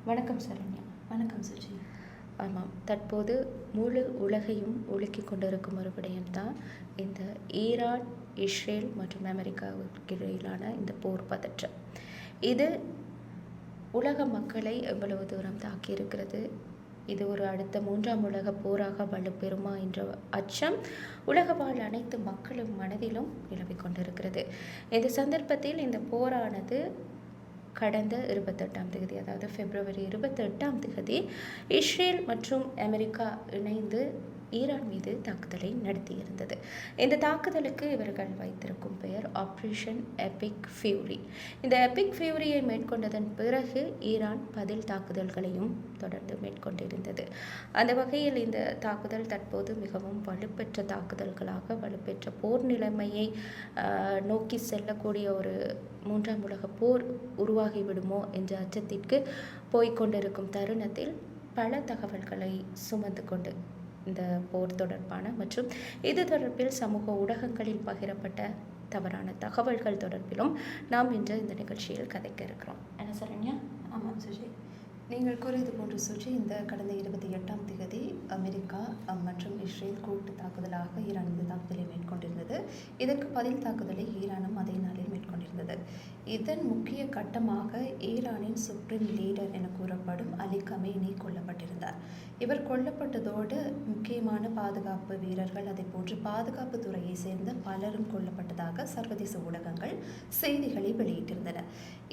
வணக்கம் சரண்யா. வணக்கம் சுஜி. ஆமாம், தற்போது முழு உலகையும் உலுக்கிக் கொண்டிருக்கும் ஒரு விடயம்தான் இந்த ஈரான், இஸ்ரேல் மற்றும் அமெரிக்காவுக்கு இடையிலான இந்த போர் பதற்றம். இது உலக மக்களை எவ்வளவு தூரம் தாக்கியிருக்கிறது, இது ஒரு அடுத்த 3ஆம் உலக போராக வலுப்பெறுமா என்ற அச்சம் உலக வாழ் அனைத்து மக்களும் மனதிலும் நிலவிக் கொண்டிருக்கிறது. இந்த சந்தர்ப்பத்தில் இந்த போரானது கடந்த 28ஆம் தேதி, அதாவது பிப்ரவரி 28ஆம் தேதி இஸ்ரேல் மற்றும் அமெரிக்கா இணைந்து ஈரான் மீது தாக்குதலை நடத்தியிருந்தது. இந்த தாக்குதலுக்கு இவர்கள் வைத்திருக்கும் பெயர் ஆப்ரேஷன் எபிக் ஃபியூரி. இந்த எபிக் ஃபியூரியை மேற்கொண்டதன் பிறகு ஈரான் பதில் தாக்குதல்களையும் தொடர்ந்து மேற்கொண்டிருந்தது. அந்த வகையில் இந்த தாக்குதல் தற்போது மிகவும் வலுப்பெற்ற தாக்குதல்களாக, வலுப்பெற்ற போர் நிலைமையை நோக்கி செல்லக்கூடிய ஒரு 3ஆம் உலக போர் உருவாகிவிடுமோ என்ற அச்சத்திற்கு போய்கொண்டிருக்கும் தருணத்தில் பல தகவல்களை சுமந்து கொண்டு இந்த போர் தொடர்பான மற்றும் இது தொடர்பில் சமூக ஊடகங்களில் பகிரப்பட்ட தவறான தகவல்கள் தொடர்பிலும் நாம் இன்று இந்த நிகழ்ச்சியில் கதைக்க இருக்கிறோம். என்ன சரண்யா? ஆமாம் சுஜி, நீங்கள் கூறியது போன்று சுஜி, இந்த கடந்த 28ஆம் தேதி அமெரிக்கா மற்றும் இஸ்ரேல் கூட்டு தாக்குதலாக ஈரான் மீது தாக்குதலை மேற்கொண்டிருந்தது. இதற்கு பதில் தாக்குதலை ஈரானும் அதே நாளில் மேற்கொண்டிருந்தது. இதன் முக்கிய கட்டமாக ஈரானின் சுப்ரீம் லீடர் என கூறப்படும் அலி கமேனி கொல்லப்பட்டிருந்தார். இவர் கொல்லப்பட்டதோடு முக்கியமான பாதுகாப்பு வீரர்கள், அதே போன்று பாதுகாப்பு துறையை சேர்ந்த பலரும் கொல்லப்பட்டதாக சர்வதேச ஊடகங்கள் செய்திகளை வெளியிட்டிருந்தன.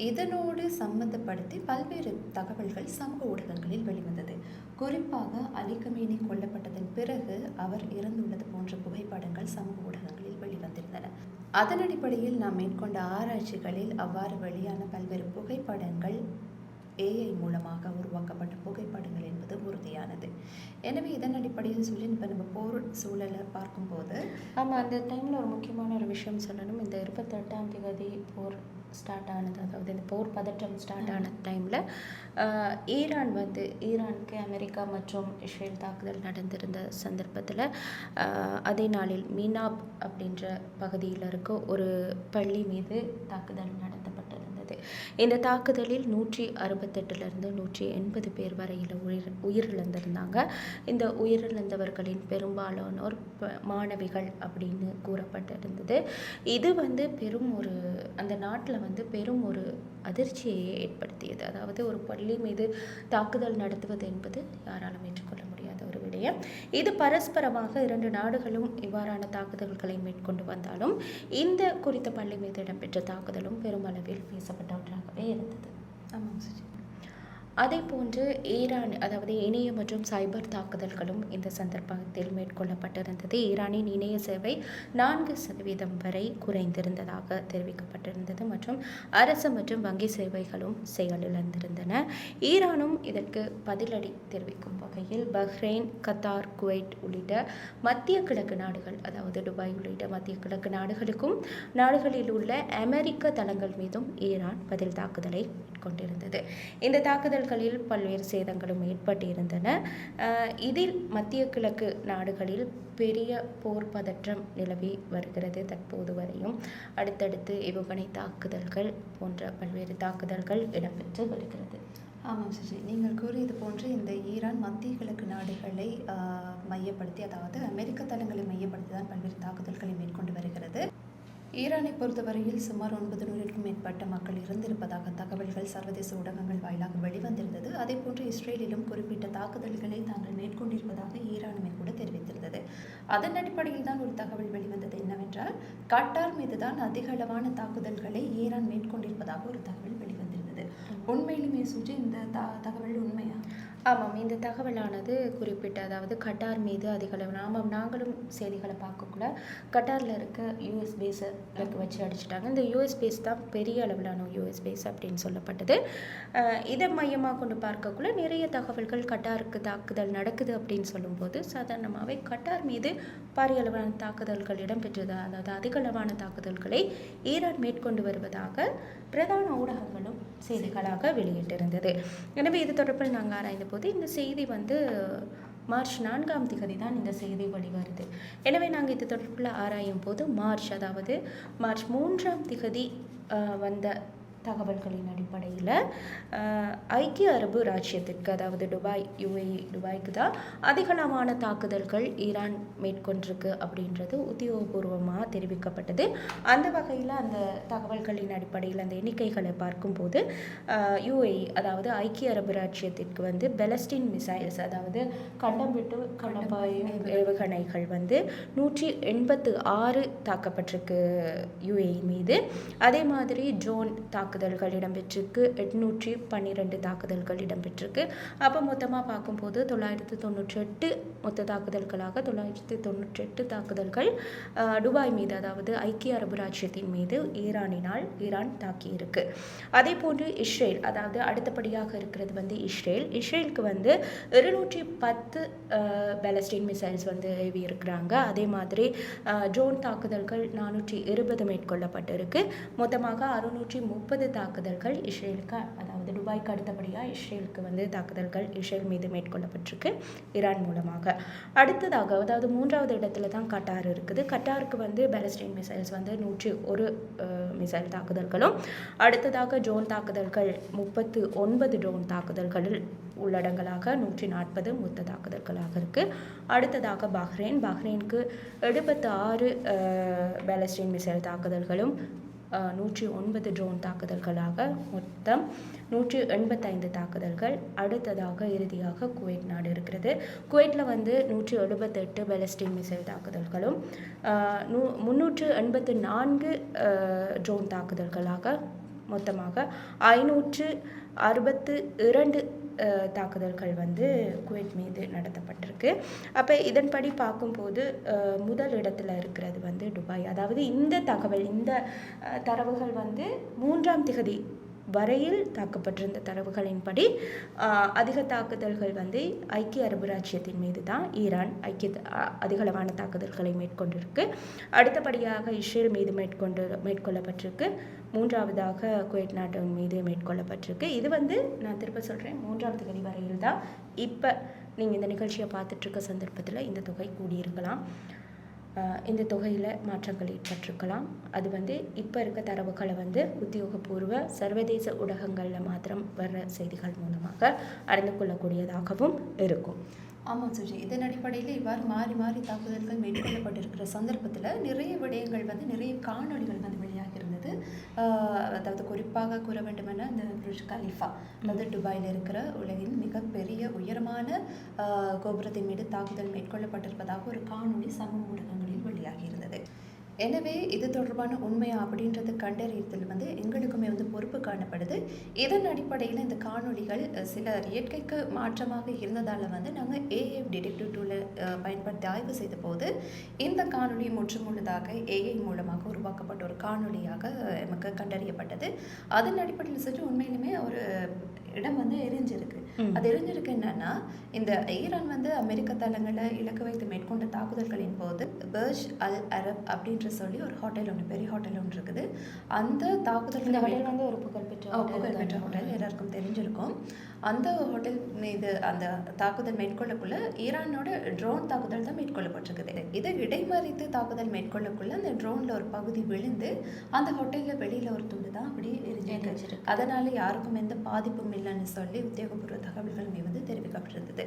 இதனோடு சம்பந்தப்படுத்தி பல்வேறு தகவல்கள் சமூக ஊடகங்களில் வெளிவந்தது. குறிப்பாக அலி கமேனி கொல்லப்பட்டதன் பிறகு அவர் இறந்துள்ளது போன்ற புகைப்படங்கள் சமூக ஊடகங்களில் வெளிவந்திருந்தன. அதன் அடிப்படையில் நாம் மேற்கொண்ட ஆராய்ச்சிகளில் அவ்வாறு வெளியான பல்வேறு புகைப்படங்கள் ஏஐ மூலமாக உருவாக்கப்பட்ட புகைப்படங்கள் என்பது உறுதியானது. எனவே இதன் அடிப்படையில் சொல்லி இப்போ நம்ம போர் சூழலை பார்க்கும்போது ஆமாம், அந்த டைமில் ஒரு முக்கியமான ஒரு விஷயம் சொல்லணும். இந்த 28ஆம் தேதி போர் ஸ்டார்ட் ஆனது, அதாவது இந்த போர் பதற்றம் ஸ்டார்ட் ஆன டைமில் ஈரானுக்கு அமெரிக்கா மற்றும் இஸ்ரேல் தாக்குதல் நடந்திருந்த சந்தர்ப்பத்தில் அதே நாளில் மீனாப் அப்படின்ற பகுதியில் இருக்க ஒரு பள்ளி மீது தாக்குதல் நடத்தப்பட்டிருந்தது. இந்த தாக்குதலில் 168லிருந்து 180 பேர் வரையில் உயிரிழந்திருந்தாங்க. இந்த உயிரிழந்தவர்களின் பெரும்பாலானோர் மாணவிகள் அப்படின்னு கூறப்பட்டிருந்தது. இது பெரும் ஒரு அந்த நாட்டில் பெரும் ஒரு அதிர்ச்சியை ஏற்படுத்தியது. அதாவது ஒரு பள்ளி மீது தாக்குதல் நடத்துவது என்பது யாராலும் ஏற்றுக்கொள்ள முடியாத ஒரு விடயம். இது பரஸ்பரமாக 2 நாடுகளும் இவ்வாறான தாக்குதல்களை மேற்கொண்டு வந்தாலும் இந்த குறித்த பள்ளி மீது இடம்பெற்ற தாக்குதலும் பெருமளவில் பேசப்பட்ட ஒன்றாகவே இருந்தது. ஆமாம் சுஜி. அதே போன்று ஈரான், அதாவது இணைய மற்றும் சைபர் தாக்குதல்களும் இந்த சந்தர்ப்பத்தில் மேற்கொள்ளப்பட்டிருந்தது. ஈரானின் இணைய சேவை 4% வரை குறைந்திருந்ததாக தெரிவிக்கப்பட்டிருந்தது மற்றும் அரசு மற்றும் வங்கி சேவைகளும் செயலிழந்திருந்தன. ஈரானும் இதற்கு பதிலடி தெரிவிக்கும் வகையில் பஹ்ரைன், கத்தார், குவைட் உள்ளிட்ட மத்திய கிழக்கு நாடுகள், அதாவது துபாய் உள்ளிட்ட மத்திய கிழக்கு நாடுகளில் உள்ள அமெரிக்க தளங்கள் மீதும் ஈரான் பதில் தாக்குதலை மேற்கொண்டிருந்தது. இந்த தாக்குதல்களில் பல்வேறு சேதங்களும் ஏற்பட்டிருந்தன. இதில் மத்திய கிழக்கு நாடுகளில் பெரிய போர் பதற்றம் நிலவி வருகிறது தற்போது வரையும். அடுத்தடுத்து ஏவுகணை தாக்குதல்கள் போன்ற பல்வேறு தாக்குதல்கள் இடம்பெற்று வருகிறது. ஆமாம் சுஜி, நீங்கள் கூறியது போன்று இந்த ஈரான் மத்திய கிழக்கு நாடுகளை மையப்படுத்தி, அதாவது அமெரிக்க தளங்களை மையப்படுத்தி தான் பல்வேறு தாக்குதல்களை மேற்கொண்டு வருகிறது. ஈரானை பொறுத்தவரையில் சுமார் 900க்கும் மேற்பட்ட மக்கள் இறந்திருப்பதாக தகவல்கள் சர்வதேச ஊடகங்கள் வாயிலாக வெளிவந்திருந்தது. அதே போன்று இஸ்ரேலிலும் குறிப்பிட்ட தாக்குதல்களை தாங்கள் மேற்கொண்டிருப்பதாக ஈரானுமே கூட தெரிவித்திருந்தது. அதன் அடிப்படையில் தான் ஒரு தகவல் வெளிவந்தது. என்னவென்றால், கட்டார் மீது தான் அதிக அளவான தாக்குதல்களை ஈரான் மேற்கொண்டிருப்பதாக ஒரு தகவல் வெளிவந்திருந்தது. உண்மையிலுமே சுஜி, இந்த தகவல் உண்மையா? ஆமாம், இந்த தகவலானது குறிப்பிட்ட, அதாவது கட்டார் மீது அதிக அளவு நாங்களும் செய்திகளை பார்க்கக்குள்ள கட்டாரில் இருக்க யூஎஸ் பேஸை வச்சு அடிச்சிட்டாங்க. இந்த யூஎஸ் பேஸ் தான் பெரிய அளவிலான யூஎஸ் பேஸ் அப்படின்னு சொல்லப்பட்டது. இதை மையமாக கொண்டு பார்க்கக்குள்ள நிறைய தகவல்கள் கட்டாருக்கு தாக்குதல் நடக்குது அப்படின்னு சொல்லும்போது சாதாரணமாகவே கட்டார் மீது பாரிய அளவான தாக்குதல்கள் இடம்பெற்றது, அதாவது அதிக அளவான தாக்குதல்களை ஈரான் மேற்கொண்டு வருவதாக பிரதான ஊடகங்களும் செய்திகளாக வெளியிட்டிருந்தது. எனவே இது தொடர்பில் நாங்கள் ஆராய்ந்த போது இந்த செய்தி மார்ச் 4ஆம் தேதி தான் இந்த செய்தி வெளிவருது. எனவே நாங்கள் இது தொடர்பில் ஆராயும் போது மார்ச் 3ஆம் தேதி வந்த தகவல்களின் அடிப்படையில் ஐக்கிய அரபு ராச்சியத்திற்கு, அதாவது துபாய்க்கு தான் அதிகளவான தாக்குதல்கள் ஈரான் மேற்கொண்டிருக்கு அப்படின்றது உத்தியோகபூர்வமாக தெரிவிக்கப்பட்டது. அந்த வகையில் அந்த தகவல்களின் அடிப்படையில் அந்த எண்ணிக்கைகளை பார்க்கும்போது UAE, அதாவது ஐக்கிய அரபு ராச்சியத்திற்கு வந்து பெலஸ்டின் மிசைல்ஸ், அதாவது கண்டம் விட்டு கண்டபாயும் ஏவுகணைகள் வந்து 186 தாக்கப்பட்டிருக்கு UAE மீது. அதே மாதிரி ட்ரோன் தாக்குதல்கள் இடம்பெற்றிருக்கு, 812 தாக்குதல்கள் இடம்பெற்றிருக்கு. அப்போ மொத்தமாக பார்க்கும்போது 998 மொத்த தாக்குதல்களாக 998 தாக்குதல்கள் துபாய் மீது, அதாவது ஐக்கிய அரபு ராச்சியத்தின் மீது ஈரான் தாக்கியிருக்கு. அதே போன்று இஸ்ரேல், அதாவது அடுத்தபடியாக இருக்கிறது வந்து இஸ்ரேலுக்கு வந்து 210 பேலஸ்டின் மிசைல்ஸ் வந்து ஏவி இருக்கிறாங்க. அதே மாதிரி ட்ரோன் தாக்குதல்கள் 420 மேற்கொள்ளப்பட்டிருக்கு. மொத்தமாக 630 தாக்குதல்கள் இஸ்ரேலுக்கு, அதாவது துபாய்க்கு அடுத்தபடியாக இஸ்ரேலுக்கு வந்து தாக்குதல்கள் இஸ்ரேல் மீது மேற்கொள்ளப்பட்டிருக்கு ஈரான் மூலமாக. அடுத்ததாக, அதாவது 3வது இடத்துல தான் கட்டார் இருக்குது. கட்டாருக்கு வந்து பேலஸ்டின் மிசைல்ஸ் வந்து 101 மிசைல் தாக்குதல்களும், அடுத்ததாக ட்ரோன் தாக்குதல்கள் 39 ட்ரோன் தாக்குதல்களில் உள்ளடங்கலாக 140 மொத்த தாக்குதல்களாக இருக்குது. அடுத்ததாக பஹ்ரைனுக்கு 76 பேலஸ்டின் மிசைல் தாக்குதல்களும் 109 ட்ரோன் தாக்குதல்களாக மொத்தம் 185 தாக்குதல்கள். அடுத்ததாக இறுதியாக குவைத் நாடு இருக்கிறது. குவைத்தில் வந்து 178 பேலஸ்டின் மிசைல் தாக்குதல்களும் 384 ட்ரோன் தாக்குதல்களாக மொத்தமாக 562 தாக்குதல்கள் வந்து குவைத் மீது நடத்தப்பட்டிருக்கு. அப்போ இதன்படி பார்க்கும்போது முதல் இடத்துல இருக்கிறது வந்து துபாய். அதாவது இந்த தரவுகள் வந்து 3ஆம் திகதி வரையில் தாக்கப்பட்டிருந்த தரவுகளின்படி அதிக தாக்குதல்கள் வந்து ஐக்கிய அரபு ராச்சியத்தின் மீது தான் ஈரான் அதிகளவான தாக்குதல்களை மேற்கொண்டிருக்கு. அடுத்தபடியாக இஸ்ரேல் மீது மேற்கொள்ளப்பட்டிருக்கு. 3ஆவதாக குவைத் நாட்டின் மீது மேற்கொள்ளப்பட்டிருக்கு. இது வந்து நான் திரும்ப சொல்கிறேன், 3ஆம் தேதி வரையில் தான். இப்போ நீங்கள் இந்த நிகழ்ச்சியை பார்த்துட்ருக்க சந்தர்ப்பத்தில் இந்த தொகை கூடியிருக்கலாம், இந்த தொகையில் மாற்றங்கள் ஏற்பட்டிருக்கலாம். அது வந்து இப்போ இருக்க தரவுகளை வந்து உத்தியோகபூர்வ சர்வதேச ஊடகங்களில் மாத்திரம் வர்ற செய்திகள் மூலமாக அறிந்து கொள்ளக்கூடியதாகவும் இருக்கும். ஆமாம் சுஜி, இதன் அடிப்படையில் இவ்வாறு மாறி மாறி தாக்குதல்கள் மேற்கொள்ளப்பட்டிருக்கிற சந்தர்ப்பத்தில் நிறைய விடயங்கள் வந்து நிறைய காணொலிகள் வந்து வெளியாகி இருந்தது. அதாவது குறிப்பாக கூற வேண்டுமென இந்த புர்ஜ் கலிஃபா, அதாவது துபாயில் இருக்கிற உலகின் மிகப்பெரிய உயரமான கோபுரத்தின் மீது தாக்குதல் மேற்கொள்ளப்பட்டிருப்பதாக ஒரு காணொலி சமூக ஊடகங்களில் வெளியாகி இருந்தது. எனவே இது தொடர்பான உண்மையா அப்படின்றது கண்டறியத்தில் வந்து எங்களுக்குமே வந்து பொறுப்பு காணப்படுது. இதன் அடிப்படையில் இந்த காணொலிகள் சில இயற்கைக்கு மாற்றமாக இருந்ததால் வந்து நாங்கள் AI டிடெக்டிவ் டூலை பயன்படுத்தி ஆய்வு செய்த போது இந்த காணொலி முற்றுமுழுதாக AI மூலமாக உருவாக்கப்பட்ட ஒரு காணொலியாக நமக்கு கண்டறியப்பட்டது. அதன் அடிப்படையில் சற்று உண்மையிலுமே ஒரு இடம் வந்து எரிஞ்சிருக்கு. அது எரிஞ்சிருக்கு என்னன்னா, இந்த ஈரான் வந்து அமெரிக்க தளங்களை இலக்கு வைத்து மேற்கொண்ட தாக்குதல்களின் போது பர்ஜ் அல் அரப் அப்படின்ற சொல்லி ஒரு ஹோட்டல் ஒன்று, பெரிய ஹோட்டல் ஒன்று இருக்குது. அந்த தாக்குதல்கள் வந்து ஒரு புகழ்பெற்ற ஹோட்டல் எல்லாருக்கும் தெரிஞ்சிருக்கும். அந்த ஹோட்டல் மீது அந்த தாக்குதல் மேற்கொள்ளக்குள்ள ஈரானோட ட்ரோன் தாக்குதல் தான் மேற்கொள்ளப்பட்டிருக்குது. இதை இடைமறித்து தாக்குதல் மேற்கொள்ளக்குள்ள அந்த ட்ரோன்ல ஒரு பகுதி விழுந்து அந்த ஹோட்டல்ல வெளியில ஒரு துண்டு தான் அப்படியே எரிஞ்சிருக்கு. அதனால யாருக்கும் எந்த பாதிப்பும் இல்லைன்னு சொல்லி உத்தியோகபூர்வ தகவல்களுமே வந்து தெரிவிக்கப்பட்டிருந்தது.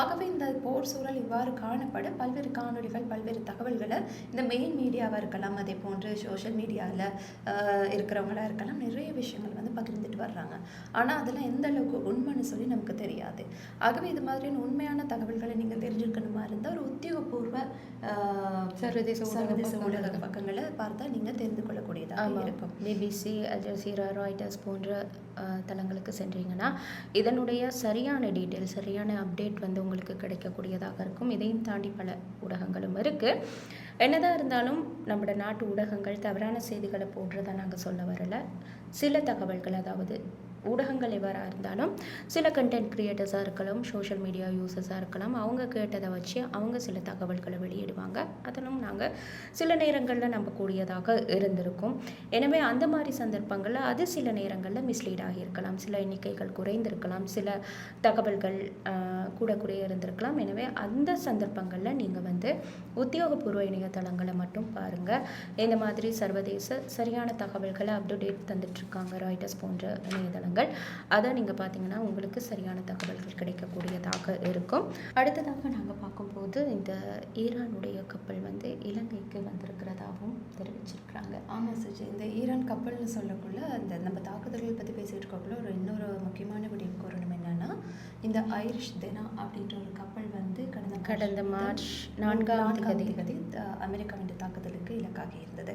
ஆகவே இந்த போர் சூழல் இவ்வாறு காணப்பட பல்வேறு காணொலிகள், பல்வேறு தகவல்களை இந்த மெயின் மீடியாவாக இருக்கலாம், அதே போன்று சோஷியல் மீடியாவில் இருக்கிறவங்களா இருக்கலாம், நிறைய விஷயங்கள் வந்து பகிர்ந்துட்டு வர்றாங்க. ஆனால் அதெல்லாம் எந்த அளவுக்கு உண்மைன்னு சொல்லி நமக்கு தெரியாது. ஆகவே இது மாதிரியான உண்மையான தகவல்களை நீங்கள் தெரிஞ்சிருக்கணுமா இருந்தால் ஒரு உத்தியோகபூர்வ சர்வதேச ஊடக பக்கங்களை பார்த்தா நீங்கள் தெரிந்து கொள்ளக்கூடியதாக இருக்கும். BBC, அல் ஜசீரா, ராய்டர்ஸ் போன்ற தளங்களுக்கு சென்றீங்கன்னா இதனுடைய சரியான டீட்டெயில், சரியான அப்டேட் வந்து உங்களுக்கு கிடைக்கக்கூடியதாக இருக்கும். இதையும் தாண்டி பல ஊடகங்களும் இருக்குது. என்னதான் இருந்தாலும் நம்மளோட நாட்டு ஊடகங்கள் தவறான செய்திகளை போடுறதை நாங்கள் சொல்ல வரலை. சில தகவல்கள், அதாவது ஊடகங்கள் எவ்வாறாக இருந்தாலும் சில கண்டென்ட் கிரியேட்டர்ஸாக இருக்கலாம், சோஷியல் மீடியா யூசர்ஸாக இருக்கலாம், அவங்க கேட்டதை வச்சு அவங்க சில தகவல்களை வெளியிடுவாங்க. அதெல்லாம் நாங்கள் சில நேரங்களில் நம்பக்கூடியதாக இருந்திருக்கும். எனவே அந்த மாதிரி சந்தர்ப்பங்களில் அது சில நேரங்களில் மிஸ்லீட் ஆகியிருக்கலாம், சில எண்ணிக்கைகள் குறைந்திருக்கலாம், சில தகவல்கள் கூட குறைய இருந்திருக்கலாம். எனவே அந்த சந்தர்ப்பங்களில் நீங்கள் வந்து உத்தியோகபூர்வ இணையதளங்களை மட்டும் பாருங்கள். இந்த மாதிரி சர்வதேச சரியான தகவல்களை அப்டேட் தந்துட்டுருக்காங்க ராய்டர்ஸ் போன்ற இணையதளங்கள். அதை நீங்கள் பார்த்தீங்கன்னா உங்களுக்கு சரியான தகவல்கள் கிடைக்கக்கூடியதாக இருக்கும். அடுத்ததாக நாங்கள் பார்க்கும்போது இந்த ஈரானுடைய கப்பல் வந்து இலங்கைக்கு வந்திருக்கிறதாகவும் தெரிவிச்சிருக்கிறாங்க. ஆமாம் சுஜி, இந்த ஈரான் கப்பல்னு சொல்லக்குள்ள அந்த நம்ம தாக்குதல்கள் பற்றி பேசிகிட்டு இருக்கக்குள்ள இன்னொரு முக்கியமான விடயம் கூறணும். என்னென்னா இந்த ஐரிஷ் தினா அப்படின்ற ஒரு கப்பல் வந்து கடந்த மார்ச் 4ஆம் தேதி அமெரிக்காவின் தாக்குதலுக்கு இலக்காகி இருந்தது.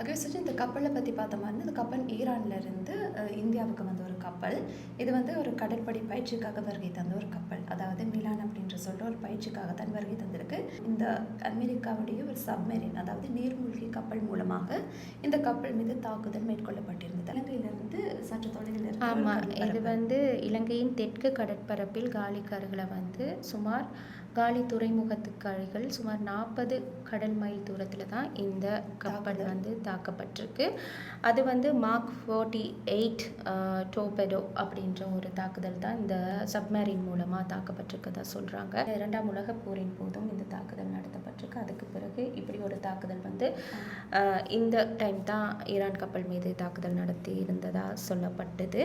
ஆகவே சுஜி, இந்த கப்பலை பற்றி பார்த்த மாதிரி இந்த கப்பல் ஈரான்லேருந்து இந்தியாவுக்கு வந்த ஒரு கப்பல். இது வந்து ஒரு கடற்படை பயிற்சிக்காக வருகை தந்த ஒரு கப்பல். அதாவது மிலான் அப்படின்ற சொல்கிற ஒரு பயிற்சிக்காக தான் வருகை தந்திருக்கு. இந்த அமெரிக்காவுடைய ஒரு சப்மெரின், அதாவது நீர்மூழ்கி கப்பல் மூலமாக இந்த கப்பல் மீது தாக்குதல் மேற்கொள்ளப்பட்டிருந்தது. இலங்கையிலிருந்து சற்று தொலைவில் இருக்கு. ஆமாம், இது வந்து இலங்கையின் தெற்கு கடற்பரப்பில் காலிக்கார்களை வந்து காலி துறைமுகத்துக்கு அருகில் சுமார் 40 கடல் மைல் தூரத்தில் தான் இந்த கப்பல் வந்து தாக்கப்பட்டிருக்கு. அது வந்து மார்க் 48 டோர்பெடோ அப்படின்ற ஒரு தாக்குதல் தான் இந்த சப்மரீன் மூலமாக தாக்கப்பட்டிருக்கதா சொல்கிறாங்க. 2ஆம் உலகப் போரின் போதும் இந்த தாக்குதல் நடத்தப்பட்டிருக்கு. அதுக்கு பிறகு இப்படி ஒரு தாக்குதல் வந்து இந்த டைம் தான் ஈரான் கப்பல் மீது தாக்குதல் நடத்தி இருந்ததாக சொல்லப்பட்டது.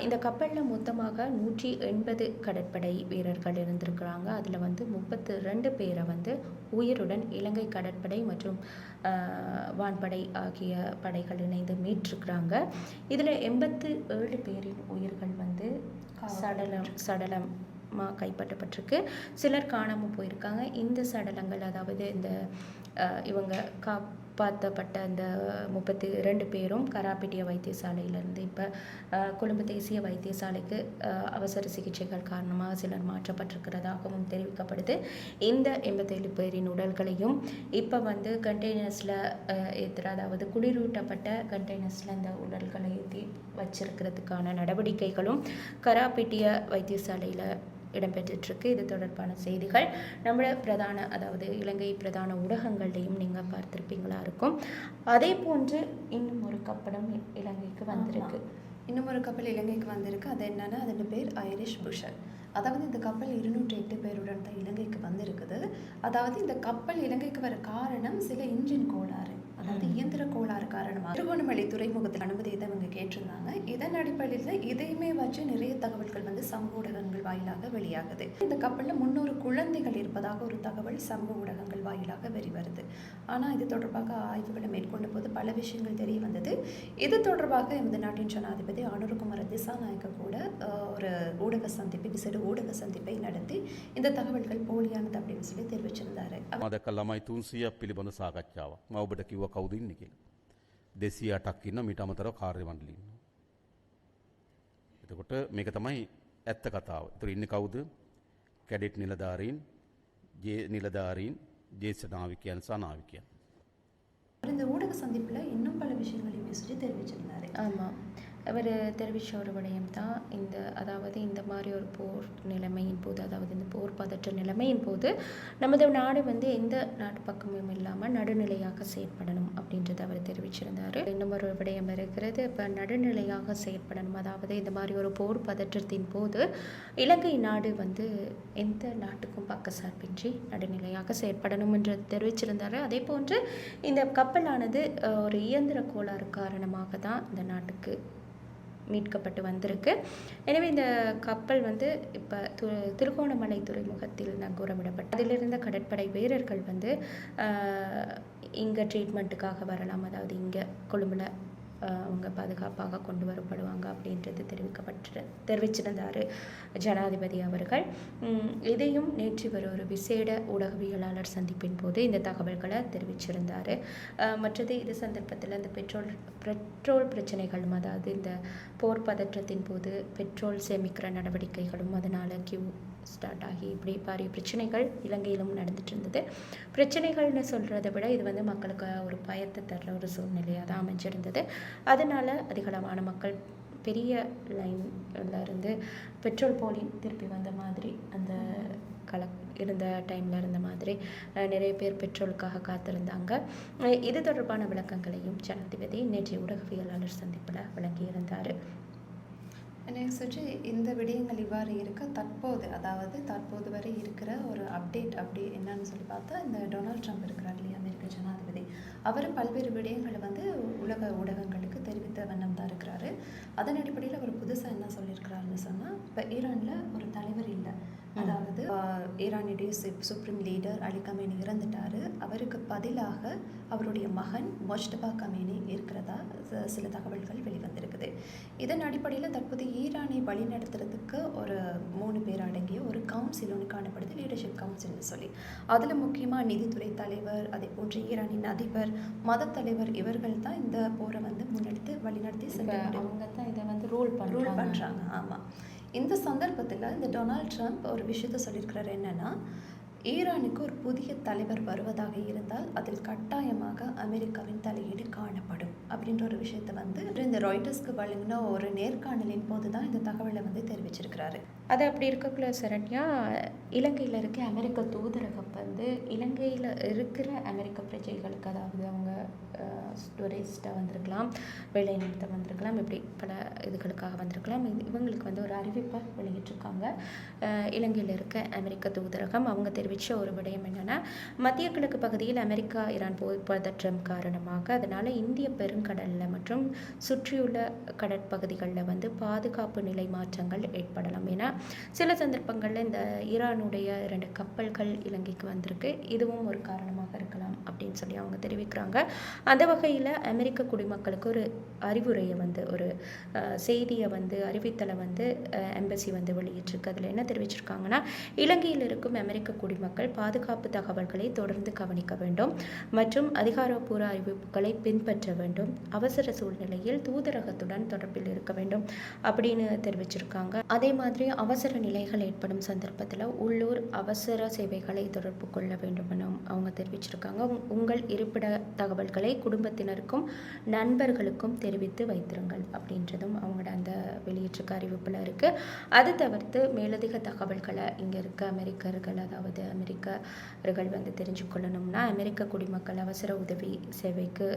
இந்த கப்பலில் மொத்தமாக 180 கடற்படை வீரர்கள் இருந்திருக்கிறாங்க. அதில் வந்து 32 பேரை வந்து உயிருடன் இலங்கை கடற்படை மற்றும் வான்படை ஆகிய படைகள் இணைந்து மீட்டிருக்கிறாங்க. இதில் 87 பேரின் உயிர்கள் வந்து சடலமாக கைப்பற்றப்பட்டிருக்கு. சிலர் காணாமல் போயிருக்காங்க. இந்த சடலங்கள், அதாவது இந்த இவங்க காப்பாற்றப்பட்ட அந்த 32 பேரும் கராப்பிட்டிய வைத்தியசாலையிலேருந்து இப்போ கொழும்பு தேசிய வைத்தியசாலைக்கு அவசர சிகிச்சைகள் காரணமாக சிலர் மாற்றப்பட்டிருக்கிறதாகவும் தெரிவிக்கப்படுது. இந்த 87 பேரின் உடல்களையும் இப்போ வந்து கண்டெய்னர்ஸில் அதாவது குளிரூட்டப்பட்ட கண்டெய்னர்ஸில் இந்த உடல்களை ஏற்றி வச்சிருக்கிறதுக்கான நடவடிக்கைகளும் கராப்பிட்டிய வைத்தியசாலையில் இடம்பெற்றிருக்கு. இது தொடர்பான செய்திகள் நம்மளோட அதாவது இலங்கை பிரதான ஊடகங்கள்லையும் நீங்கள் பார்த்துருப்பீங்களா இருக்கும். அதே போன்று இன்னும் ஒரு கப்பலும் இலங்கைக்கு வந்திருக்கு. அது என்னன்னா, அதோட பேர் ஐரிஷ் புஷர். அதாவது இந்த கப்பல் 208 பேருடன் தான் இலங்கைக்கு வந்திருக்குது. அதாவது இந்த கப்பல் இலங்கைக்கு வர காரணம் சில இன்ஜின் கோளாறு, அதாவது இயந்திர கோளாறு காரணமாக திருகோணமலை துறைமுகத்தில் அனுமதியை தான் இவங்க கேட்டிருந்தாங்க. இதன் அடிப்படையில் இதையுமே வச்சு நிறைய தகவல்கள் வந்து சமூக ஊடகங்கள் வாயிலாக வெளியாகுது. இந்த கப்பலில் 300 குழந்தைகள் இருப்பதாக ஒரு தகவல் சமூக ஊடகங்கள் வாயிலாக வெளிவருது. ஆனால் இது தொடர்பாக ஆய்வுகளை மேற்கொண்ட போது பல விஷயங்கள் தெரிய வந்தது. இது தொடர்பாக எமது நாட்டின் ஜனாதிபதி அனுரகுமார திசாநாயக்க கூட ஒரு ஊடக சந்திப்பை நடத்தி இந்த தகவல்கள் போலியானது அப்படின்னு சொல்லி தெரிவிச்சிருந்தாரு. දැක්ක ළමයි 300ක් පිළිබඳ සාකච්ඡාවක්. මම ඔබට කිව්වා කවුද ඉන්නේ කියලා. 208ක් ඉන්න මීට අමතරව කාර්ය මණ්ඩලය ඉන්නවා. එතකොට මේක තමයි ඇත්ත කතාව. ඒතර ඉන්නේ කවුද? කැඩෙට් නිලධාරීන්, නිලධාරීන්, ජ්‍යෙෂ්ඨ නාවිකයන් සහ නාවිකයන්. இந்த ஊடக சந்திப்பில் இன்னும் பல விஷயங்களையும் சொல்லி தெரிவிச்சிருந்தாரு. ஆமாம், அவர் தெரிவித்த ஒரு விடயம் தான் அதாவது இந்த மாதிரி ஒரு போர் நிலைமையின் போது, அதாவது இந்த போர் பதற்ற நிலைமையின் போது நமது நாடு வந்து எந்த நாட்டு பக்கமும் இல்லாமல் நடுநிலையாக செயற்படணும் அப்படின்றத அவர் தெரிவிச்சிருந்தார். இன்னும் ஒரு விடயம் இருக்கிறது. இப்போ நடுநிலையாக செயற்படணும், அதாவது இந்த மாதிரி ஒரு போர் பதற்றத்தின் போது இலங்கை நாடு வந்து எந்த நாட்டுக்கும் பக்கசார்பின்றி நடுநிலையாக செயற்படணும் என்று தெரிவிச்சிருந்தார். அதே போன்று இந்த கப்பலானது ஒரு இயந்திர கோளாறு காரணமாக தான் இந்த நாட்டுக்கு மீட்கப்பட்டு வந்திருக்கு. எனவே இந்த கப்பல் வந்து இப்போ திருகோணமலை துறைமுகத்தில் நங்கூரமிடப்பட்டு அதிலிருந்த கடற்படை வீரர்கள் வந்து இங்கே ட்ரீட்மெண்ட்டுக்காக வரலாம், அதாவது இங்கே கொழும்புல அவங்க பாதுகாப்பாக கொண்டு வரப்படுவாங்க அப்படின்றது தெரிவிச்சிருந்தார் ஜனாதிபதி அவர்கள். இதையும் நேற்று ஒரு விசேட ஊடகவியலாளர் சந்திப்பின் போது இந்த தகவல்களை தெரிவிச்சிருந்தார். மற்றது இது சந்தர்ப்பத்தில் இந்த பெட்ரோல் பிரச்சனைகளும், அதாவது இந்த போர் பதற்றத்தின் போது பெட்ரோல் சேமிக்கிற நடவடிக்கைகளும் அதனால் ஸ்டார்ட் ஆகி இப்படி பாரிய பிரச்சனைகள் இலங்கையிலும் நடந்துட்டு இருந்தது. பிரச்சனைகள்னு சொல்கிறத விட இது வந்து மக்களுக்கு ஒரு பயத்தை தர்ற ஒரு சூழ்நிலையாக தான் அமைஞ்சிருந்தது. அதனால் அதிகளவான மக்கள் பெரிய லைன்ல இருந்து பெட்ரோல் போலி திருப்பி வந்த மாதிரி அந்த இருந்த டைமில் இருந்த மாதிரி நிறைய பேர் பெட்ரோலுக்காக காத்திருந்தாங்க. இது தொடர்பான விளக்கங்களையும் ஜனாதிபதி நேற்றைய ஊடகவியலாளர் சந்திப்பில் வழங்கியிருந்தார். எனக்கு சுற்றி இந்த விடயங்கள் இவ்வாறு இருக்க தற்போது வரை இருக்கிற ஒரு அப்டேட் அப்படி என்னன்னு சொல்லி பார்த்தா, இந்த டொனால்ட் ட்ரம்ப் இருக்கிறார் இல்லையா, அமெரிக்க ஜனாதிபதி, அவர் பல்வேறு விடயங்களை வந்து உலக ஊடகங்களுக்கு தெரிவித்த வண்ணம் தான் இருக்கிறாரு. அதன் அடிப்படையில் அவர் புதுசாக என்ன சொல்லியிருக்கிறாருன்னு சொன்னால், இப்போ ஈரானில் ஒரு தலைவர் இல்லை, அதாவது ஈரானுடைய சுப்ரீம் லீடர் அலி கமேனி இறந்துட்டார். அவருக்கு பதிலாக அவருடைய மகன் மொஜ்தபா கமேனி இருக்கிறதா சில தகவல்கள் வெளிவந்திருக்குது. இதன் அடிப்படையில் தற்போது ஈரானை வழிநடத்துறதுக்கு ஒரு 3 பேர் அடங்கிய ஒரு கவுன்சில் ஒன்று காணப்படுது, லீடர்ஷிப் கவுன்சில்னு சொல்லி. அதில் முக்கியமாக நிதித்துறை தலைவர், அதே போன்று ஈரானின் அதிபர், மத தலைவர், இவர்கள் தான் இந்த போரை வந்து முன்னெடுத்து வழிநடத்தி அவங்க தான் இதை வந்து ரூல் பண்ணுறாங்க. ஆமாம். இந்த சந்தர்ப்பத்தில் இந்த டொனால்ட் ட்ரம்ப் ஒரு விஷயத்த சொல்லியிருக்கிறார். என்னென்னா, ஈரானுக்கு ஒரு புதிய தலைவர் வருவதாக இருந்தால் அதில் கட்டாயமாக அமெரிக்காவின் தலையீடு காணப்படும் அப்படின்ற ஒரு விஷயத்தை வந்து இந்த ராய்டர்ஸ்க்கு வழங்கின ஒரு நேர்காணலின் போது தான் இந்த தகவலை வந்து தெரிவிச்சிருக்கிறாரு. அது அப்படி இருக்கக்குள்ள சரண்யா, இலங்கையில் இருக்க அமெரிக்க தூதரகம் வந்து இலங்கையில் இருக்கிற அமெரிக்க பிரஜைகளுக்கு, அதாவது அவங்க டூரிஸ்டாக வந்திருக்கலாம், வேலை நிமித்தம் வந்திருக்கலாம், இப்படி பல இதுகளுக்காக வந்திருக்கலாம், இவங்களுக்கு வந்து ஒரு அறிவிப்பை வெளியிட்டிருக்காங்க. இலங்கையில் இருக்க அமெரிக்க தூதரகம் அவங்க தெரிவித்த ஒரு விடயம் என்னென்னா, மத்திய கிழக்கு பகுதியில் அமெரிக்கா ஈரான் போர் பதற்றம் காரணமாக அதனால் இந்திய பெருங்கடலில் மற்றும் சுற்றியுள்ள கடற்பகுதிகளில் வந்து பாதுகாப்பு நிலை மாற்றங்கள் ஏற்படலாம். ஏன்னா சில சந்தர்ப்பங்களில் இந்த ஈரானுடைய 2 கப்பல்கள் இலங்கைக்கு வந்திருக்கு, இதுவும் ஒரு காரணமாக இருக்கலாம் அப்படின்னு சொல்லி அவங்க தெரிவிக்கிறாங்க. அந்த வகையில் அமெரிக்க குடிமக்களுக்கு ஒரு அறிவுரையை வந்து ஒரு செய்தியை வந்து அறிவித்தலை வந்து எம்பசி வந்து வெளியிட்டிருக்கு. அதில் என்ன தெரிவிச்சிருக்காங்கன்னா, இலங்கையில் இருக்கும் அமெரிக்க குடிமக்கள் பாதுகாப்பு தகவல்களை தொடர்ந்து கவனிக்க வேண்டும் மற்றும் அதிகாரப்பூர்வ அறிவிப்புகளை பின்பற்ற வேண்டும், அவசர சூழ்நிலையில் தூதரகத்துடன் தொடர்பில் இருக்க வேண்டும் அப்படின்னு தெரிவிச்சிருக்காங்க. அதே மாதிரி அவசர நிலைகள் ஏற்படும் சந்தர்ப்பத்தில் உள்ளூர் அவசர சேவைகளை தொடர்பு கொள்ள வேண்டும் என அவங்க தெரிவிச்சிருக்காங்க. உங்கள் இருப்பிட தகவல்களை குடும்பத்தினருக்கும் நண்பர்களுக்கும் தெரிவித்து வைத்திருங்கள் அப்படின்றதும் அவங்களோட அந்த வெளியிட்டிருக்க அறிவிப்பில் இருக்குது. அது தவிர்த்து மேலதிக தகவல்களை இங்கே இருக்க அமெரிக்கர்கள், அதாவது அமெரிக்கர்கள் வந்து தெரிஞ்சுக்கொள்ளணும்னா அமெரிக்க குடிமக்கள் அவசர உதவி சேவைக்கு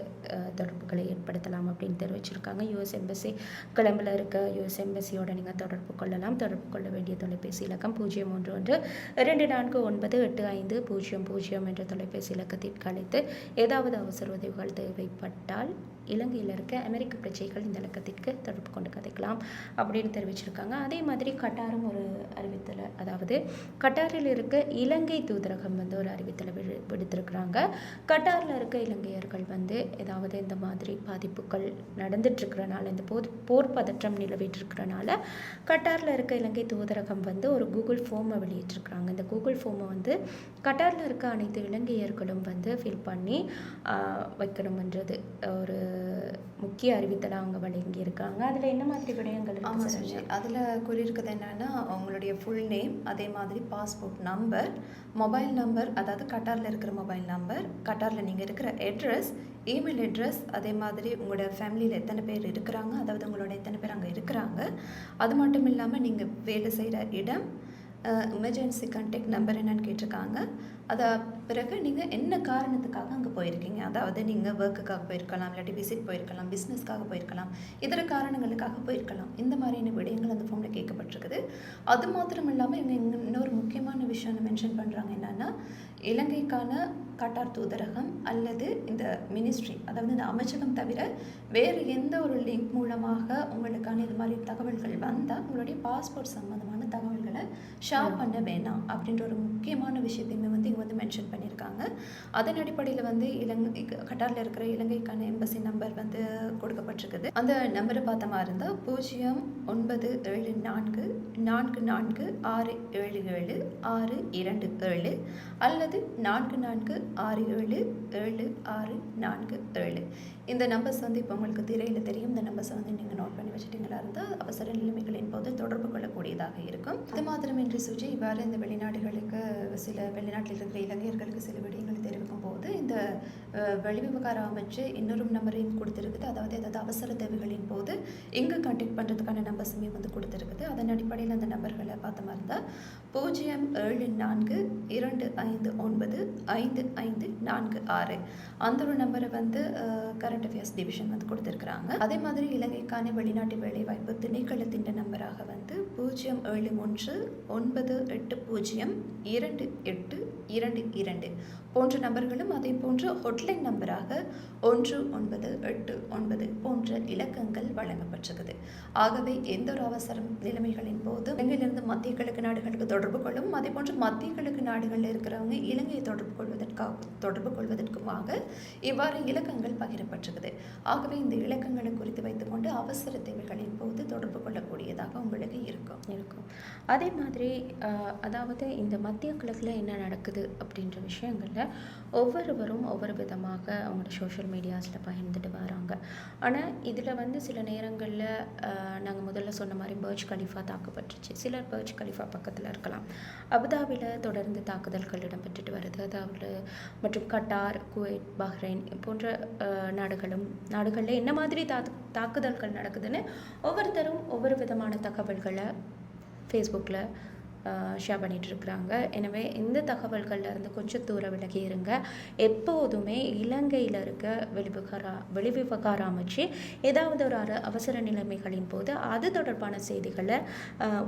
தொடர்புகளை ஏற்படுத்தலாம் அப்படின்னு தெரிவிச்சிருக்காங்க. யுஎஸ் எம்பசி கொலம்பில் இருக்க யுஎஸ் எம்பசியோட நீங்கள் தொடர்பு கொள்ளலாம். தொடர்பு கொள்ள வேண்டிய தொலைபேசி இலக்கம் 011-2485-00 என்ற தொலைபேசி இலக்கத்திற்கு அழைத்து ஏதாவது அவசர உதவிகள் தேவைப்பட்டால் இலங்கையில் இருக்க அமெரிக்க பிரஜைகள் இந்த இலக்கத்திற்கு தொடர்பு கொண்டு கதைக்கலாம் அப்படின்னு தெரிவிச்சிருக்காங்க. அதே மாதிரி கட்டாரும் ஒரு அறிவித்தலை, அதாவது கட்டாரில் இருக்க இலங்கை தூதரகம் வந்து ஒரு அறிவித்தலை விடுத்திருக்கிறாங்க. கட்டாரில் இருக்க இலங்கையர்கள் வந்து ஏதாவது இந்த மாதிரி பாதிப்புகள் நடந்துட்டுருக்கிறனால, இந்த போர் பதற்றம் நிலவிட்டுருக்கிறனால கட்டாரில் இருக்க இலங்கை தூதரகம் வந்து ஒரு கூகுள் ஃபார்மை வெளியிட்டிருக்கிறாங்க. இந்த கூகுள் ஃபார்மை வந்து கட்டாரில் இருக்க அனைத்து இலங்கையர்களும் வந்து ஃபில் பண்ணி வைக்கணும்ன்றது ஒரு முக்கிய அறிவித்தலை அவங்க வழங்கியிருக்காங்க. அதில் என்ன மாதிரி விடயங்கள் இருக்குது? அதில் கூறியிருக்கிறது என்னென்னா, அவங்களுடைய ஃபுல் நேம், அதே மாதிரி பாஸ்போர்ட் நம்பர், மொபைல் நம்பர், அதாவது கட்டாரில் இருக்கிற மொபைல் நம்பர், கட்டாரில் நீங்கள் இருக்கிற அட்ரஸ், இமெயில் அட்ரஸ், அதே மாதிரி உங்களோட ஃபேமிலியில் எத்தனை பேர் இருக்கிறாங்க, அதாவது உங்களோட எத்தனை பேர் அங்கே இருக்கிறாங்க, அது மட்டும் இல்லாமல் நீங்கள் வேலை செய்கிற இடம், எமர்ஜென்சி கான்டாக்ட் நம்பர் என்னன்னு கேட்டிருக்காங்க. அதை பிறகு நீங்கள் என்ன காரணத்துக்காக அங்கே போயிருக்கீங்க, அதாவது நீங்கள் ஒர்க்குக்காக போயிருக்கலாம், இல்லாட்டி விசிட் போயிருக்கலாம், பிஸ்னஸ்க்காக போயிருக்கலாம், இதர காரணங்களுக்காக போயிருக்கலாம். இந்த மாதிரியான விடயங்கள் அந்த ஃபார்மில் கேட்கப்பட்டிருக்குது. அது மாத்திரம் இல்லாமல் இவங்க இன்னொரு முக்கியமான விஷயம் மென்ஷன் பண்ணுறாங்க. என்னென்னா, இலங்கைக்கான கட்டார் தூதரகம் அல்லது இந்த மினிஸ்ட்ரி, அதாவது இந்த அமைச்சகம் தவிர வேறு எந்த ஒரு லிங்க் மூலமாக உங்களுக்கான இது மாதிரி தகவல்கள் வந்தால் உங்களுடைய பாஸ்போர்ட் சம்மந்தமான தகவல்களை ஷேர் பண்ண வேணாம் அப்படின்ற ஒரு முக்கியமான விஷயத்தையுமே வந்து இங்கே வந்து மென்ஷன் பண்ணியிருக்காங்க. அதன் அடிப்படையில் வந்து கட்டாரில் இருக்கிற இலங்கைக்கான எம்பசி நம்பர் வந்து கொடுக்கப்பட்டிருக்குது. அந்த நம்பரை பார்த்த மாதிரி இருந்தால் 097444677627 அல்லது 44677647. இந்த நம்பர்ஸ் வந்து இப்போ உங்களுக்கு திரையில் தெரியும். இந்த நம்பர்ஸை வந்து நீங்கள் நோட் பண்ணி வச்சுட்டீங்களா இருந்தால் அவசர நிலைமைகளின் போது தொடர்பு கொள்ளக்கூடியதாக இருக்கும். அது மாதிரி மாத்திரமின்றி சுஜி, இவ்வாறு இந்த வெளிநாடுகளுக்கு வெளிநாட்டில் இருக்கிற இலங்கையர்களுக்கு சில விடயங்களை தெரிவிக்கும் போது இந்த வெளிவிவகார அமைச்சு இன்னொரு நம்பரையும் கொடுத்துருக்குது. அதாவது ஏதாவது அவசர தேவைகளின் போது இங்கே கான்டாக்ட் பண்ணுறதுக்கான நம்பர்ஸுமே வந்து கொடுத்துருக்குது. அதன் அடிப்படையில் அந்த நம்பர்களை பார்த்த மாதிரி இருந்தால் 0742595546 அந்த ஒரு நம்பரை வந்து கரண்ட் அஃபேர்ஸ் டிவிஷன் வந்து கொடுத்துருக்குறாங்க. அதே மாதிரி இலங்கைக்கான வெளிநாட்டு வேலைவாய்ப்பு திணைக்களத்தின் நம்பராக வந்து 0718080282 போன்ற நம்பர்களும், அதே போன்று ஹொட்லைன் நம்பராக 1989 போன்ற இலக்கங்கள் வழங்கப்பட்டிருக்குது. ஆகவே எந்த ஒரு அவசர நிலைமைகளின் போது இலங்கையிலிருந்து மத்திய கிழக்கு நாடுகளுக்கு தொடர்பு கொள்ளவும், அதே போன்று மத்திய கிழக்கு நாடுகளில் இருக்கிறவங்க இலங்கையை தொடர்பு கொள்வதற்குமாக இவ்வாறு இலக்கங்கள் பகிரப்பட்டிருக்குது. ஆகவே இந்த இலக்கங்களை குறித்து வைத்துக்கொண்டு அவசர தேவைகளின் போது தொடர்பு கொள்ளக்கூடியதாக உங்களுக்கு இருக்கும். அதே மாதிரி அதாவது இந்த மத்திய கிழக்கில் என்ன நடக்குது அப்படின்ற விஷயங்களில் ஒவ்வொருவரும் ஒவ்வொரு விதமாக அவங்களோட சோஷியல் மீடியாஸில் பகிர்ந்துட்டு வராங்க. ஆனால் இதில் வந்து சில நேரங்களில் நாங்கள் முதல்ல சொன்ன மாதிரி பர்ஜ் கலிஃபா தாக்கப்பட்டுருச்சு. சிலர் பர்ஜ் கலிஃபா பக்கத்தில் இருக்கலாம். அபுதாபியில் தொடர்ந்து தாக்குதல்கள் இடம்பெற்றுட்டு வருது. அதாவது மற்றும் கட்டார், குவைத், பஹ்ரைன் போன்ற நாடுகளில் என்ன மாதிரி தாக்குதல்கள் நடக்குதுன்னு ஒவ்வொருத்தரும் ஒவ்வொரு விதமான தகவல்களை ஃபேஸ்புக்கில் ஷேர் பண்ணிகிட்டு இருக்கிறாங்க. எனவே இந்த தகவல்களில் இருந்து கொஞ்சம் தூரம் விலகி இருங்க. எப்போதுமே இலங்கையில் இருக்க வெளிவிவகார அமைச்சு ஏதாவது ஒரு அவசர நிலைமைகளின் போது அது தொடர்பான செய்திகளை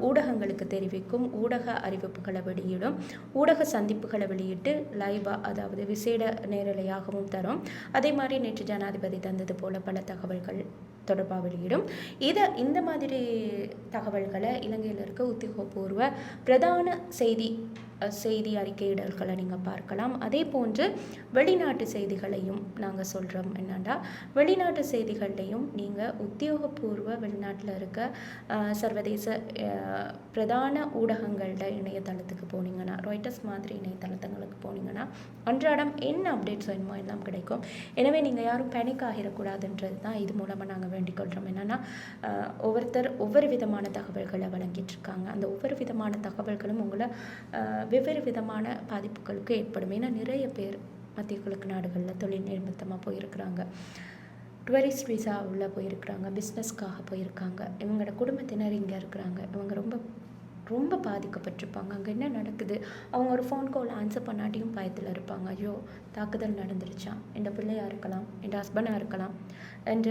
ஊடகங்களுக்கு தெரிவிக்கும், ஊடக அறிவிப்புகளை வெளியிடும், ஊடக சந்திப்புகளை வெளியிட்டு லைவாக அதாவது விசேட நேரலையாகவும் தரும். அதே மாதிரி நேற்று ஜனாதிபதி தந்தது போல பல தகவல்கள் தொடர்பாக வெளியிடும். இந்த மாதிரி தகவல்களை இலங்கையில் இருக்க உத்தியோகபூர்வ பிரதான செய்தி அறிக்கையிடல்களை நீங்கள் பார்க்கலாம். அதே போன்று வெளிநாட்டு செய்திகளையும் நாங்கள் சொல்கிறோம். என்னென்னா வெளிநாட்டு செய்திகள்லையும் நீங்கள் உத்தியோகபூர்வ வெளிநாட்டில் இருக்க சர்வதேச பிரதான ஊடகங்களோட இணையதளத்துக்கு போனீங்கன்னா, ராய்ட்டர்ஸ் மாதிரி இணையதளங்களுக்கு போனீங்கன்னா அன்றாடம் என்ன அப்டேட்ஸ் வேணுமோ எல்லாம் கிடைக்கும். எனவே நீங்கள் யாரும் பேனிக் ஆகிடக்கூடாதுன்றது தான் இது மூலமாக நாங்கள் வேண்டிக் கொள்கிறோம். என்னென்னா ஒவ்வொருத்தர் ஒவ்வொரு விதமான தகவல்களை வழங்கிட்டு இருக்காங்க. அந்த ஒவ்வொரு விதமான தகவல்களும் உங்களை வெவ்வேறு விதமான பாதிப்புகளுக்கு ஏற்படும். ஏன்னா நிறைய பேர் மத்திய கிழக்கு நாடுகளில் தொழில் நிமித்தமாக போயிருக்கிறாங்க, டூரிஸ்ட் விசாவில் போயிருக்கிறாங்க, பிஸ்னஸ்க்காக போயிருக்காங்க. இவங்களோட குடும்பத்தினர் இங்கே இருக்கிறாங்க. இவங்க ரொம்ப பாதிக்கப்பட்டிருப்பாங்க. அங்கே என்ன நடக்குது, அவங்க ஒரு ஃபோன் கால் ஆன்சர் பண்ணாட்டியும் பயத்தில் இருப்பாங்க. ஐயோ தாக்குதல் நடந்துருச்சா, என் பிள்ளையாக இருக்கலாம், என் ஹஸ்பண்டாக இருக்கலாம், என்ற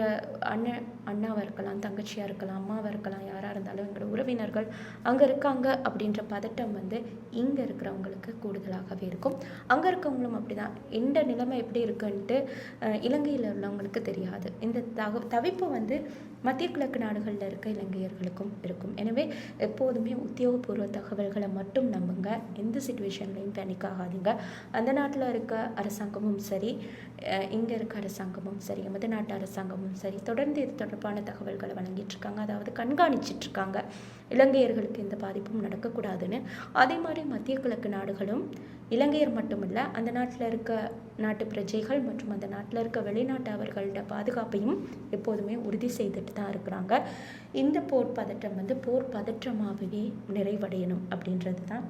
அண்ணாவாக இருக்கலாம், தங்கச்சியாக இருக்கலாம், அம்மாவாக இருக்கலாம், யாராக இருந்தாலும் எங்களோட உறவினர்கள் அங்கே இருக்காங்க அப்படின்ற பதட்டம் வந்து இங்கே இருக்கிறவங்களுக்கு கூடுதலாகவே இருக்கும். அங்கே இருக்கவங்களும் அப்படி தான். இந்த நிலைமை எப்படி இருக்குன்ட்டு இலங்கையில் உள்ளவங்களுக்கு தெரியாது. இந்த தவிப்பு வந்து மத்திய கிழக்கு நாடுகளில் இருக்க இலங்கையர்களுக்கும் இருக்கும். எனவே எப்போதுமே உத்தியோகபூர்வ தகவல்களை மட்டும் நம்புங்க. எந்த சிச்சுவேஷன்லையும் பேனிக் ஆகாதீங்க. அந்த நாட்டில் இருக்க அரசாங்கமும் சரி, இங்கே இருக்க அரசாங்கமும் சரி, எமது நாட்டு அரசாங்கமும் சரி தொடர்ந்து இது தொடர்பான தகவல்களை வழங்கிட்டுருக்காங்க. அதாவது கண்காணிச்சிட்ருக்காங்க இலங்கையர்களுக்கு எந்த பாதிப்பும் நடக்கக்கூடாதுன்னு. அதே மாதிரி மத்திய கிழக்கு நாடுகளும் இலங்கையர் மட்டுமில்லை, அந்த நாட்டில் இருக்க நாட்டு பிரஜைகள் மற்றும் அந்த நாட்டில் இருக்க வெளிநாட்டவர்களோட பாதுகாப்பையும் எப்போதுமே உறுதி செய்துட்டு தான் இருக்கிறாங்க. இந்த போர் பதற்றம் வந்து போர் பதற்றமாகவே நிறைவடையணும் அப்படின்றது தான்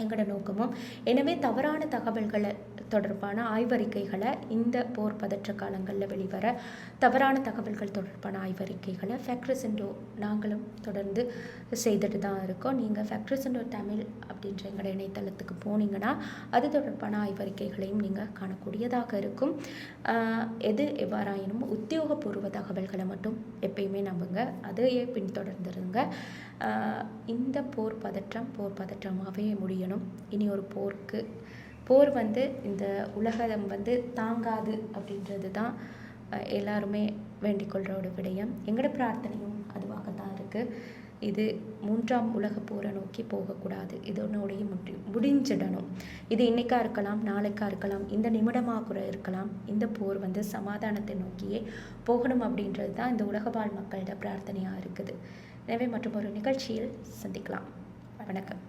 எங்களோட நோக்கமும். எனவே தவறான தகவல்களை தொடர்பான ஆய்வறிக்கைகளை இந்த போர் பதற்ற காலங்களில் வெளிவர தவறான தகவல்கள் தொடர்பான ஆய்வறிக்கைகளை ஃபேக்ட்ரிசென்டோ நாங்களும் தொடர்ந்து செய்துட்டு தான் இருக்கோம். நீங்கள் ஃபேக்ட்ரிசென்டோ தமிழ் அப்படின்ற எங்களோட இணையதளத்துக்கு போனீங்கன்னா அது தொடர்பான ஆய்வறிக்கைகளையும் நீங்கள் காணக்கூடியதாக இருக்கும். எது எவ்வாறாயினும் உத்தியோகபூர்வ தகவல்களை மட்டும் எப்பயுமே நம்புங்க, அதையே பின்தொடர்ந்துருங்க. இந்த போர் பதற்றமாகவே முடியணும். இனி ஒரு போர் வந்து இந்த உலகம் வந்து தாங்காது அப்படின்றது தான் எல்லாருமே வேண்டிக்கொள்கிற ஒரு விடயம். எங்களோட பிரார்த்தனையும் அதுவாகத்தான் இருக்குது. இது 3ஆம் உலகப் போரை நோக்கி போகக்கூடாது. இதனோடைய முடிஞ்சிடணும். இது இன்னைக்கா இருக்கலாம், நாளைக்கா இருக்கலாம், இந்த நிமிடமாக கூட இருக்கலாம். இந்த போர் வந்து சமாதானத்தை நோக்கியே போகணும் அப்படின்றது தான் இந்த உலகவாழ் மக்களோட பிரார்த்தனையாக இருக்குது. எனவே மற்றும் ஒரு நிகழ்ச்சியில் சந்திக்கலாம். வணக்கம்.